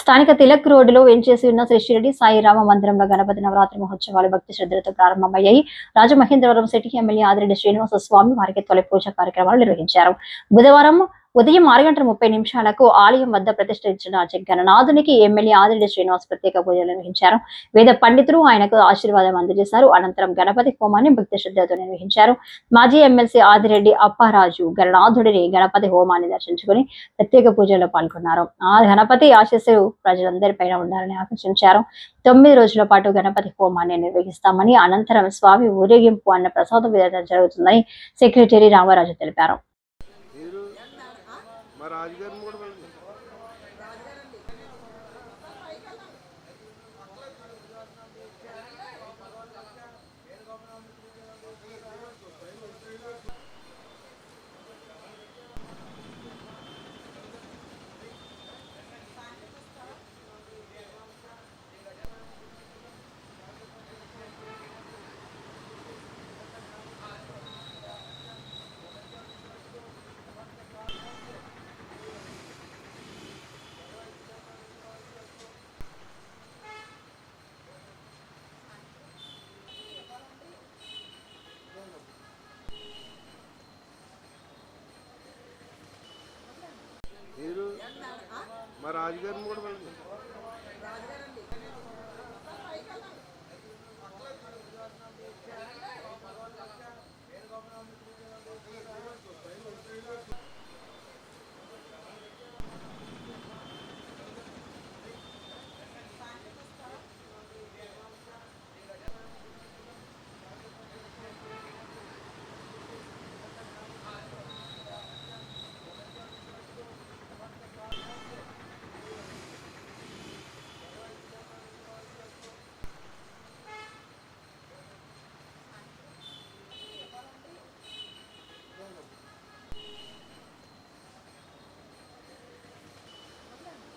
స్థానిక తిలక్ రోడ్డులో వేంచేసి ఉన్న శ్రీ షిరిడి సాయి రామ మందిరంలో గణపతి నవరాత్రి మహోత్సవాలు భక్తి శ్రద్ధలతో ప్రారంభమయ్యాయి. రాజమహేంద్రవరం సిటీ ఎమ్మెల్యే ఆదిరెడ్డి శ్రీనివాస స్వామి వారికి తొలి పూజ కార్యక్రమాలు నిర్వహించారు. బుధవారం ఉదయం 6:30 ఆలయం వద్ద ప్రతిష్ఠించిన గణనాథునికి ఎమ్మెల్యే ఆదిరెడ్డి శ్రీనివాస్ ప్రత్యేక పూజలు నిర్వహించారు. వేద పండితులు ఆయనకు ఆశీర్వాదం అందజేశారు. అనంతరం గణపతి హోమాన్ని భక్తి శ్రద్ధలతో నిర్వహించారు. మాజీ ఎమ్మెల్సీ ఆదిరెడ్డి అప్పారాజు గణనాథుడిని గణపతి హోమాన్ని దర్శించుకుని ప్రత్యేక పూజల్లో పాల్గొన్నారు. ఆ గణపతి ఆశీస్సులు ప్రజలందరిపైన ఉండాలని ఆకాంక్షించారు. 9 రోజుల పాటు గణపతి హోమాన్ని నిర్వహిస్తామని, అనంతరం స్వామి ఊరేగింపు అన్న ప్రసాద వితరణ జరుగుతుందని సెక్రటరీ రామరాజు తెలిపారు. మా రాజుగారిని కూడా వెళ్ళండి.